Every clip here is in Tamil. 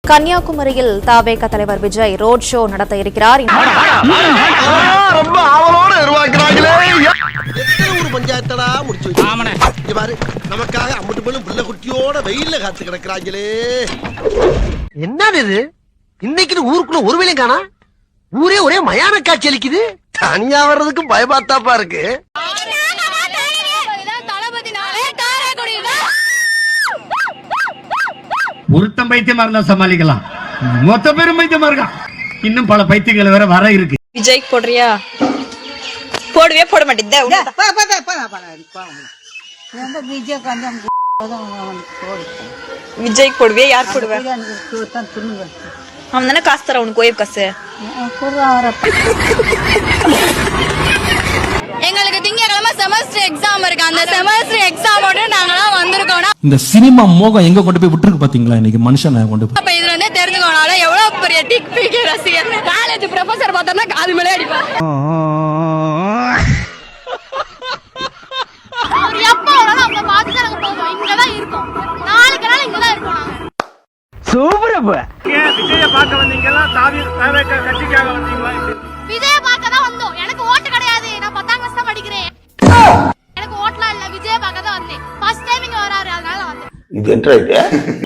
கன்னியாகுமரியில் தவேக தலைவர் விஜய் ரோட் ஷோ நடத்த இருக்கிறார். ரொம்ப ஆவலோட உருவாக்குறாங்களே. எத்தனை ஒரு பஞ்சாயத்தடா முடிச்சு வச்சு பாரு, நமக்காக அம்பட்டு பெண்ணும் பிள்ளை குட்டியோட வெயில்ல காத்து கிடக்குறாங்களே. என்னது இது? இன்னைக்கு ஊருக்குள்ள ஒரு வேலையும் காணா. ஊரே ஒரே மயான காட்சி அளிக்குது. தனியா வர்றதுக்கு பயமாத்தாப்பா இருக்கு. ஒருத்தன் பைத்தியமா இருந்தா சமாளிக்கலாம், மொத்த பேரும் பைத்தியமா இருக்கான். இன்னும் பல பைத்தியங்கள் வேற வர இருக்கு. விஜய் போடுறியா? போடுவே போட மாட்டேன். விஜய் போடுவே? யார் போடுவேன்? அவன் தானே காசு தர உனக்கு, ஓய்வு காசு. எங்களுக்கு திங்கக்கிழமை செமஸ்டர் எக்ஸாம் இருக்கு. அந்த செமஸ்டர் எக்ஸாமோட நாங்களாம் வந்திருக்கோம். இந்த சினிமா மோகம் எங்க கொண்டு போய் விட்டுருக்கு பாத்தீங்களா? இன்னைக்கு மனுஷனை கொண்டு போய். அப்ப இதுல இருந்தே தெரிஞ்சுக்கோனால எவ்வளவு பெரிய டிக் ரசிகர். காலேஜ் ப்ரொஃபசர் பார்த்தோம்னா காது மேலே அடிப்பார். அவர் எப்ப வராலும் அவங்கள பார்த்து தான் நாங்க போவோம். இங்கதான் இருக்கோம், நாளைக்கு நாள் இங்கதான் இருக்கோம். நாங்க சூப்பரா விஜய பார்க்க வந்தீங்களா? தவேக கட்சிக்காக வந்தீங்களா? விஜய பார்க்க தான் வந்தோம். எனக்கு ஓட்டு கிடையாது, நான் 10ஆம் கிளாஸ் தான் படிக்கிறேன். எனக்கு ஓட்லாம் இல்ல, விஜய பார்க்க தான் வந்தேன். ஃபர்ஸ்ட் டைம் இங்க வராரு, அதனால வந்தேன். இது என்ன இது?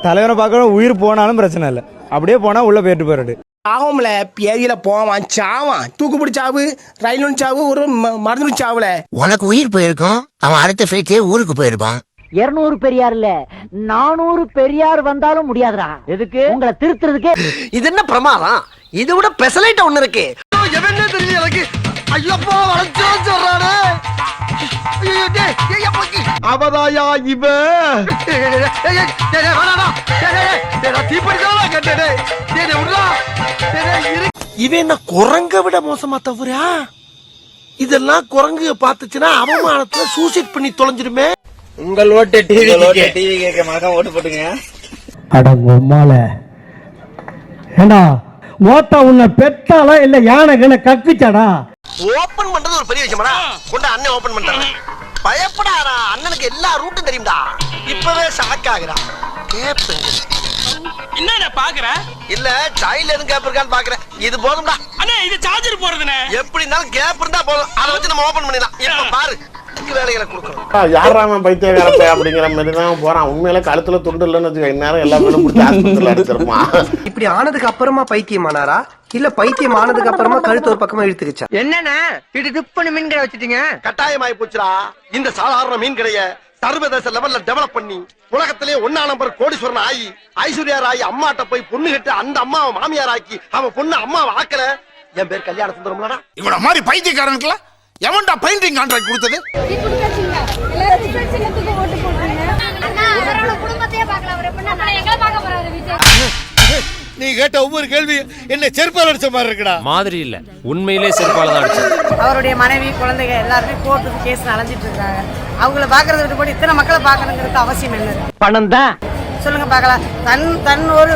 தலைவரை பார்க்கணும், உயிர் போனாலும் பிரச்சனை இல்ல, அப்படியே போனா உள்ள போயிட்டு போறாரு. ஆகும்ல, பேரியில போவான் சாவான், தூக்குப்பிடி சாவு, ரயில் சாவு, ஒரு மருந்து சாவுல. உனக்கு உயிர் போயிருக்கும், அவன் அடுத்த ஃபிளைட்டே ஊருக்கு போயிருப்பான். 200 பெரியார் இல்ல 400 பெரியார் வந்தாலும் முடியாதுடா. எதுக்கு? உங்களை திருத்துறதுக்கு. இது என்ன பிரமாதம்? இதை விட பெசலைட் ஒண்ணு இருக்கு. எவனே தெரியல எனக்கு. ஐயப்பா வளச்சோ சொல்றானே. அவதாயா இவ இவன் என்ன குரங்க விட மோசமா தவறா? இதெல்லாம் குரங்கு பாத்துச்சுன்னா அவமானத்துல சூசைட் பண்ணி தொலைஞ்சிருமே. உங்கள் ஓட்டு டிவி கேட்க மகன் ஓட்டு போட்டுங்க. அட உம்மால ஏண்டா ஓட்டா உன்னை பெத்தாளா இல்ல யானை கக்குச்சாடா? ஓபன் பண்றது ஒரு பெரிய விஷயமாடா. கொண்ட அண்ணன் ஓபன் பண்றாங்க. பயப்படாரா, அண்ணனுக்கு எல்லா ரூட்டும் தெரியும்டா. இப்பவே ஷாக் ஆகுறா. கேப்பேன் என்ன பாக்குற? இல்ல சைல்ட்ல இருந்து கேப் இருக்கான்னு பாக்குறேன். இது போதும்டா அண்ணே, இது சார்ஜர் போறதுனே. எப்படி இருந்தாலும் கேப் இருந்தா போதும், அதை வச்சு நம்ம ஓபன் பண்ணிடலாம். இப்ப பாரு வேலைகளை கொடுக்கணும். யாராம பைத்தியக்காரப்ப அப்படிங்கிற மாதிரி தான் போறான். உண்மையில கழுத்துல துண்டு இல்லைன்னு வச்சுக்க, இந்நேரம் எல்லா பேரும் பிடிச்சி ஆஸ்பத்திரியில அடிச்சிருமா. இப்படி ஆனதுக்கு அப்புறமா பைத்தியமானாரா, இல்ல பைத்தியம் ஆனதுக்கு அப்புறமா கழுத்து ஒரு பக்கமா இழுத்துக்கிச்சா? என்னன்னா இது டிப் பண்ணி மீன் கடை வச்சிட்டீங்க. கட்டாயமாயி போச்சுடா. இந்த சாதாரண மீன் கடைய சர்வதேச லெவல்ல டெவலப் பண்ணி உலகத்திலே 1ஆம் நம்பர் கோடீஸ்வரன் ஆகி ஐஸ்வர்யார் ஆகி அம்மாட்ட போய் பொண்ணு கட்டு அந்த அம்மாவை மாமியார் ஆக்கி அவன் பொண்ணு அம்மாவை ஆக்கல. என் பேர் கல்யாண சுந்தரம்லடா. இவன மாதிரி பைத்தியக்காரனுக்குலாம் எவன்டா பெயிண்டிங் கான்ட்ராக்ட் கொடுத்தது? நீ கேட்ட ஒவ்வொரு கேள்வி என்ன செருப்பால் அடிச்ச மாதிரி இருக்குடா. மாதிரி இல்ல, உண்மையிலே செருப்பால தான் அடிச்சது. அவருடைய மனைவி குழந்தைங்க எல்லாருமே கோர்ட்டுக்கு கேஸ் அலைஞ்சிட்டு இருக்காங்க. அவங்கள பாக்குறத விட்டு போட்டு இத்தனை மக்களை பாக்கணுங்கிறது அவசியம் என்ன? பணம் தான். சொல்லுங்க பாக்கலாம். தன் ஒரு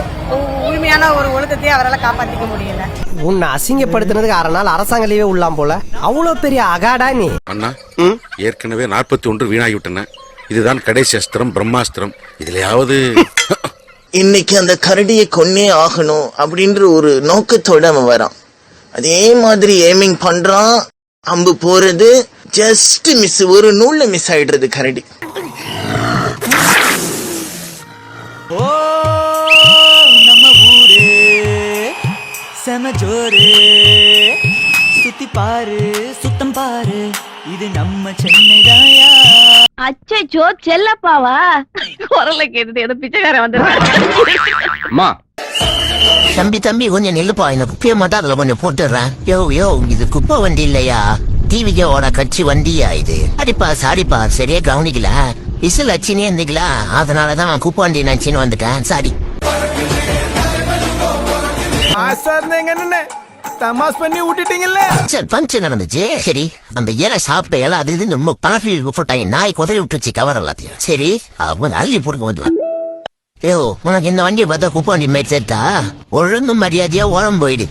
உரிமையான ஒரு ஒழுக்கத்தையே அவரால் காப்பாத்திக்க முடியல. உன்னை அசிங்கப்படுத்தினதுக்கு 6 நாள் அரசாங்க லீவே உள்ளாம் போல. அவ்வளவு பெரிய அகாடா நீ. அண்ணா, ஏற்கனவே 41 வீணாகி விட்டன. இதுதான் கடைசி அஸ்திரம், பிரம்மாஸ்திரம். இதுலயாவது இன்னைக்கு அந்த கரடியை கொன்னே ஆகணும் அப்படின்ற ஒரு நோக்கத்தோட அவன் வரான். அதே மாதிரி ஏமிங் பண்றான். அம்பு போறது ஜஸ்ட் மிஸ், ஒரு நூல்ல மிஸ் ஆயிடுறது கரடி. நம்ம ஊரே செமஜோரே, சுத்தி பாரு சுத்தம் பாரு, இது நம்ம சென்னை தாயா. அச்சோ செல்லப்பாவா? குரலை கேட்டுட்டு ஏதோ பிச்சைக்காரன் வந்து. தம்பி கொஞ்சம் நெல்லுப்பா, இந்த குப்பையை மட்டும் அதுல கொஞ்சம் போட்டுடுறேன். யோ இது குப்பை வண்டி இல்லையா, டிவிக்கோட கட்சி வண்டியா இது? அடிப்பா சாரிப்பா, சரியா கவனிக்கல, இசல் அச்சினே இருந்தீங்களா, அதனாலதான் குப்பை வண்டி நினைச்சின்னு வந்துட்டேன், சாரி. தமாஸ் பண்ணி விட்டுட்டீங்கல்ல. சரி பஞ்சு நடந்துச்சு. சரி அந்த இலை சாப்பிட்ட இலை அது இது நம்ம பணப்பி போட்டாங்க. நாய் குதறி விட்டுச்சு கவர் எல்லாத்தையும். சரி அவங்க அள்ளி போடுங்க வந்துலாம். ஏ உனக்கு இந்த வண்டியை பார்த்தா குப்பை வண்டி மாதிரி சேர்த்தா ஒழுங்கு மரியாதையா ஓரம் போயிடு.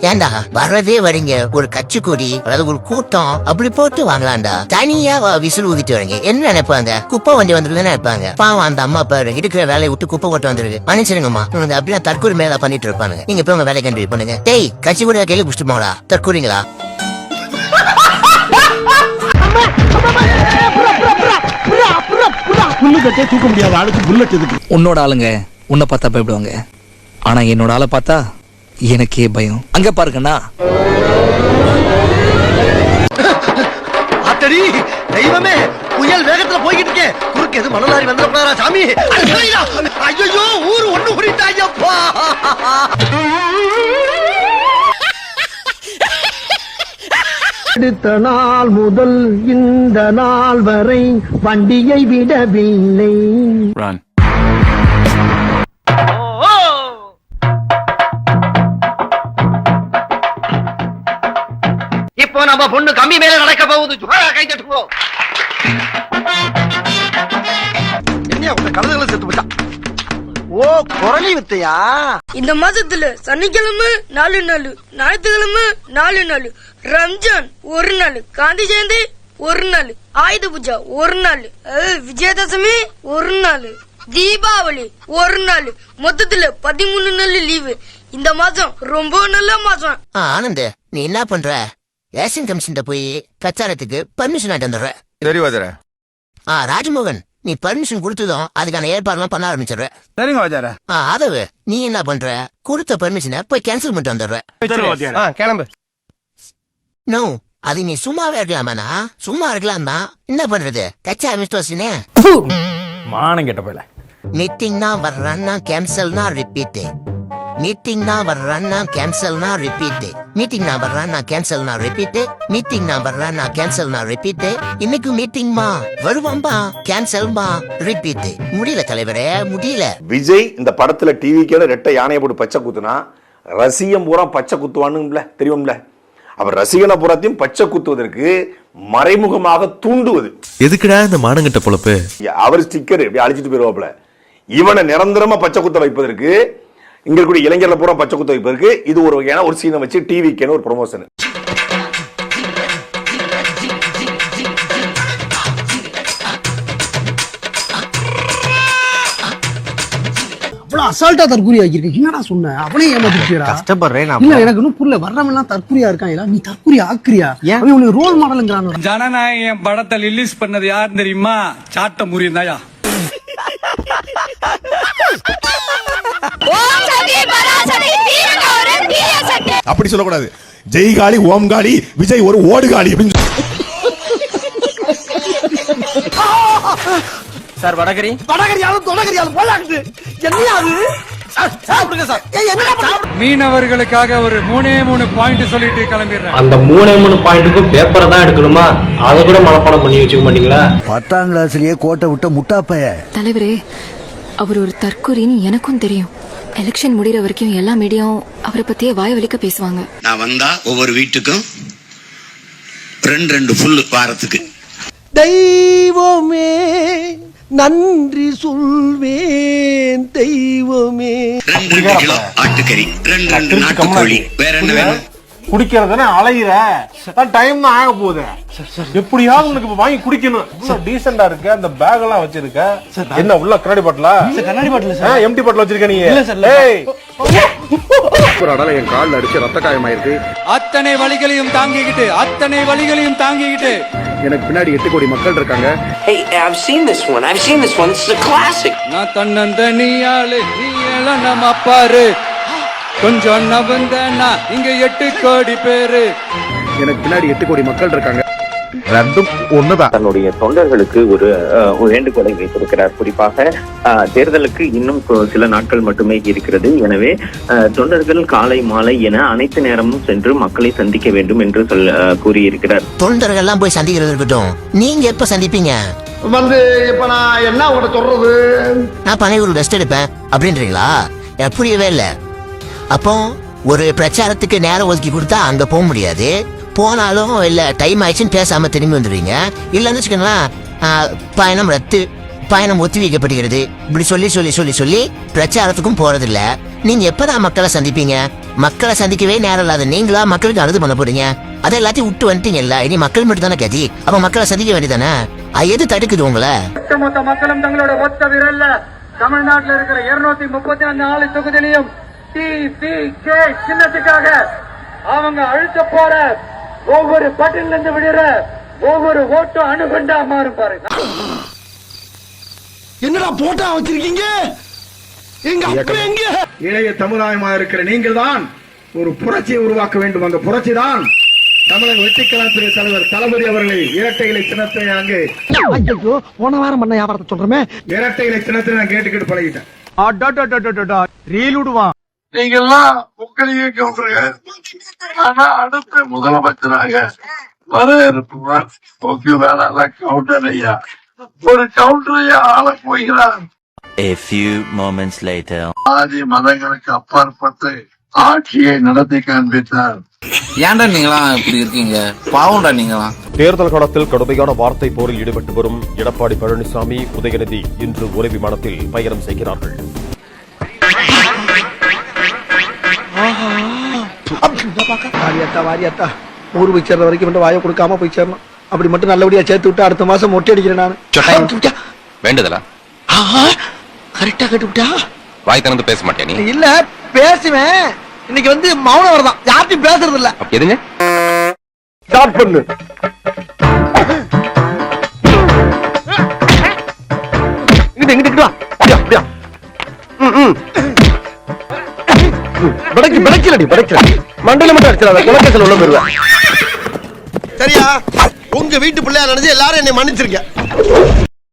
ஏண்டா வர்றதே வரீங்க ஒரு கட்சி கொடி அதாவது ஒரு கூட்டம் அப்படி போட்டு வாங்கலாம்டா. தனியா விசில் ஊதிட்டு வரீங்க என்ன நினைப்பாங்க? குப்பை வண்டி வந்துருக்குன்னு நினைப்பாங்க. பாவம் அந்த அம்மா பாரு இருக்கிற வேலையை விட்டு குப்பை போட்டு வந்துருக்கு. மன்னிச்சிருங்கம்மா, அப்படியே தற்கொலை மேல பண்ணிட்டு இருப்பாங்க. நீங்க போய் உங்க வேலை கண்டிப்பா பண்ணுங்க. டேய் கட்சி கூட கையில புடிச்சிட்டு போங்களா தற்கொலைங்களா? தூக்க முடியாத ஆளுக்கு புல்லட் எதுக்கு? உன்னோட ஆளுங்க உன்னை பார்த்தா பயப்படுவாங்க, ஆனா என்னோட ஆளை பார்த்தா எனக்கே பயம். அங்க பாருங்கண்ணா, ஆத்தடி தெய்வமே, புயல் வேகத்துல போய்கிட்டு இருக்கே, குறுக்கு எது மணலாரி வந்துடக்கூடாதா சாமி? ஐயோ ஊரு ஒண்ணு கூடிட்டாங்கப்பா. அடுத்த நாள் முதல் இந்த நாள் வரை வண்டியை விடவில்லை. இப்போ நம்ம பொண்ணு கம்பி மேல நடக்க போகுது. கை தட்டு போ. என்ன உங்க கழுதுகளை செத்து போச்சா? ஓ குரலி வித்தையா? இந்த மாசத்துல சனிக்கிழமை 4 நாள், ஞாயிற்றுக்கிழமை 4 நாள், ரம்ஜான் 1 நாள், காந்தி ஜெயந்தி 1 நாள், ஆயுத பூஜா 1 நாள், விஜயதசமி 1 நாள், தீபாவளி 1 நாள், மொத்தத்துல 13 நாள் லீவு. இந்த மாசம் ரொம்ப நல்ல மாசம். ஆனந்த் நீ என்ன பண்ற? ஏசியன் கமிஷன் போய் பிரச்சாரத்துக்கு பர்மிஷன் ஆட்டு வந்துடுற. சரி வாஜார. ராஜ்மோகன் நீ பர்மிஷன் கொடுத்ததும் அதுக்கான ஏற்பாடுலாம் பண்ண ஆரம்பிச்சிடுற. சரிங்க வாஜார. ஆதவு நீ என்ன பண்ற? கொடுத்த பர்மிஷனை போய் கேன்சல் பண்ணிட்டு வந்துடுற. கிளம்பு. நோ அது நீ சும்மாவே இருக்கலாமாண்ணா? சும்மா இருக்கலாம் தான், என்ன பண்றது? கச்சா மிஸ்டோசினே மானம் கெட்ட போயில. மீட்டிங்னா வர்றன்னா கேன்சல்னா ரிப்பீட், மீட்டிங்னா வர்றன்னா கேன்சல்னா ரிப்பீட், மீட்டிங்னா வர்றன்னா கேன்சல்னா ரிப்பீட், மீட்டிங்னா வர்றன்னா கேன்சல்னா ரிப்பீட். இன்னைக்கு மீட்டிங்மா வருவாம்பா கேன்சல்மா ரிப்பீட். முடியல தலைவரே முடியல. விஜய் இந்த படத்துல டிவிக்கேல ரெட்டை யானையை போட்டு பச்சை குத்துனா ரசிகம் பூரா பச்சை குத்துவானுங்கள தெரியும்ல. அவர் ரசிகனை பூராத்தையும் பச்சை குத்துவதற்கு மறைமுகமாக தூண்டுவது. எதுக்குடா இந்த மானங்கிட்ட பொழப்பு? அவர் ஸ்டிக்கர் இப்படி அழிச்சிட்டு போயிருவாப்ல. இவனை நிரந்தரமா பச்சை குத்த வைப்பதற்கு, இங்க இருக்கக்கூடிய இளைஞர்ல பூரா பச்சை குத்த வைப்பதற்கு இது ஒரு வகையான ஒரு சீனை வச்சு டிவிக்கேன்னு ஒரு ப்ரொமோஷன். அசால்ட்டா தற்கொலை ஆகிருக்கு. என்னடா சொன்ன? அவனே ஏமாத்திட்டியடா. கஷ்டப்படுறேன். இல்ல எனக்கு இன்னும் புரியல. வர்றவெல்லாம் தற்கொலையா இருக்கான். நீ தற்கொலை ஆக்குறியா? அவன் உனக்கு ரோல் மாடல்ங்கறான். ஜனநாயகம் படத்தை ரிலீஸ் பண்ணது யார் தெரியுமா? சாட்ட முறியந்தாயா. அப்படி சொல்லக்கூடாது. ஜெய் காளி ஓம் காளி விஜய் ஒரு ஓடு காளி. சார் வடகரி வடகரியாலும் தொடகரியாலும் போலாக்குது. என்னையாது? மீனவர்களுக்காக ஒரு 3 பாயிண்ட் சொல்லிட்டு கிளம்பிடுறேன். அந்த 3 பாயிண்ட்டுக்கும் பேப்பரை தான் எடுக்கணுமா? அதை கூட மனப்பாடம் பண்ணி வச்சுக்க மாட்டீங்களா? 10ஆம் கிளாஸ்லயே கோட்டை விட்ட முட்டாப்பைய. தலைவரே, அவர் ஒரு தற்கொலைன்னு எனக்கும் தெரியும். எலெக்ஷன் முடிகிற வரைக்கும் எல்லா மீடியாவும் அவரை பத்தியே வாய் வலிக்க பேசுவாங்க. நான் வந்தா ஒவ்வொரு வீட்டுக்கும் 2 ஃபுல் வாரத்துக்கு. தெய்வமே நன்றி சொல்வேன் தெய்வமே. 2 கிலோ ஆட்டுக்கறி, 2 நாட்டுக்கோழி, வேற என்ன வேணும்? குடிக்கிறதுன்னு அலையிற டைம் தான் ஆக போகுது. எப்படியாவது உனக்கு வாங்கி குடிக்கணும். டீசெண்டா இருக்கு. அந்த பேக் எல்லாம் வச்சிருக்க. என்ன உள்ள கண்ணாடி பாட்டிலா? கண்ணாடி பாட்டில் எம்டி பாட்டில் வச்சிருக்க நீ? என் காலில் அடிச்சு ரத்த காயமாயிருக்கு. அத்தனை வலிகளையும் தாங்கிக்கிட்டு எனக்கு பின்னாடி 8 கோடி மக்கள் இருக்காங்க. நான் தன்னந்தனியாளு நீ எல்லாம் நம்ம அப்பாரு, கொஞ்சம் நவந்தனா இங்க 8 கோடி பேரு. எனக்கு பின்னாடி 8 கோடி மக்கள் இருக்காங்க. ரெண்டும் ஒண்ணுதான். தன்னுடைய தொண்டர்களுக்கு ஒரு வேண்டுகோளை வைத்திருக்கிறார். குறிப்பாக தேர்தலுக்கு இன்னும் சில நாட்கள் மட்டுமே இருக்கிறது. எனவே தொண்டர்கள் காலை மாலை என அனைத்து நேரமும் சென்று மக்களை சந்திக்க வேண்டும் என்று கூறியிருக்கிறார். தொண்டர்கள் எல்லாம் போய் சந்திக்கிறது இருக்கட்டும், நீங்க எப்ப சந்திப்பீங்க? இப்ப நான் என்ன உங்களை சொல்றது? நான் பனையூர் ரெஸ்ட் எடுப்பேன் அப்படின்றீங்களா? புரியவே இல்ல. அப்போ ஒரு பிரச்சாரத்துக்கு நேரம் ஒதுக்கி கொடுத்தா அங்க போக முடியாது, போனாலும் இல்ல டைம் ஆயிடுச்சுன்னு பேசாம திரும்பி வந்துடுவீங்க. இல்லன்னு வச்சுக்கோங்களேன், பயணம் ரத்து, பயணம் ஒத்தி வைக்கப்படுகிறது, இப்படி சொல்லி பிரச்சாரத்துக்கும் போறதில்ல. நீங்க எப்பதான் மக்களை சந்திப்பீங்க? மக்களை சந்திக்கவே நேரம் இல்லாத நீங்களா மக்களுக்கு அழுது பண்ண போறீங்க? அதை எல்லாத்தையும் விட்டு வந்துட்டீங்கல்ல, இனி மக்கள் மட்டும் தானே கதி. அப்ப மக்களை சந்திக்க வேண்டியதானே? எது தடுக்குது உங்களை? மொத்த மக்களும் தங்களோட மொத்த விரல்ல தமிழ்நாட்டில் இருக்கிற 234 தொகுதியிலையும் சின்னத்துக்காக அவங்க அழுத்த போற ஒவ்வொரு பட்டியல இருந்து விடுற ஒவ்வொரு ஓட்டும் அணுகுண்டா மாறும் பாருங்க. என்னடா போட்டா வச்சிருக்கீங்க? எங்க அப்பா எங்க? இளைய சமுதாயமா இருக்கிற நீங்கள் தான் ஒரு புரட்சியை உருவாக்க வேண்டும். அந்த புரட்சி தான் தமிழக வெற்றிக்கழகத்துறை தலைவர் தளபதி அவர்களை இரட்டை இலை சின்னத்தை அங்கு போன வாரம் பண்ண வியாபாரத்தை சொல்றமே. இரட்டை இலை சின்னத்தை நான் கேட்டுக்கிட்டு பழகிட்டேன். ரீல் விடுவான். நீங்கெல்லாம் உங்களையே கவுண்டருங்க. ஆனா அடுத்த முதலமைச்சராக வர இருப்பார் கவுண்டர் ஐயா. ஒரு கவுண்டர் ஐயா ஆள போகிறார். A few moments later. ஆதி மதங்களுக்கு அப்பாற்பட்டு ஆட்சியை நடத்தி காண்பித்தார். ஏன்டா நீங்களாம் இப்படி இருக்கீங்க? பாவம்டா நீங்களாம். தேர்தல் களத்தில் கடுமையான வார்த்தை போரில் ஈடுபட்டு வரும் எடப்பாடி பழனிசாமி, உதயநிதி இன்று ஒரே விமானத்தில் பயணம் செய்கிறார்கள். வாரியாத்தா ஊர் போய் சேர்ற வரைக்கும் வாயை கொடுக்காம போய் சேரணும். அப்படி மட்டும் நல்லபடியா சேர்த்து விட்டு அடுத்த மாசம் மொட்டை அடிக்கிறேன் நான். வேண்டதா கரெக்டா கேட்டுவிட்டா? வாய் திறந்து பேச மாட்டேன் நீ? இல்ல பேசுவேன். இன்னைக்கு வந்து மௌனம் வரதான், யார்ட்டையும் பேசுறது இல்ல. எதுங்க? ஸ்டார்ட் பண்ணு. இங்கிட்டு வா. அப்படியா? மண்டையில மட்டும் அடிச்சிடாத, குலக்கேசல் உள்ள போயிருவேன். சரியா? உங்க வீட்டு பிள்ளையா நினைச்சு எல்லாரும் என்னை மன்னிச்சிருக்க.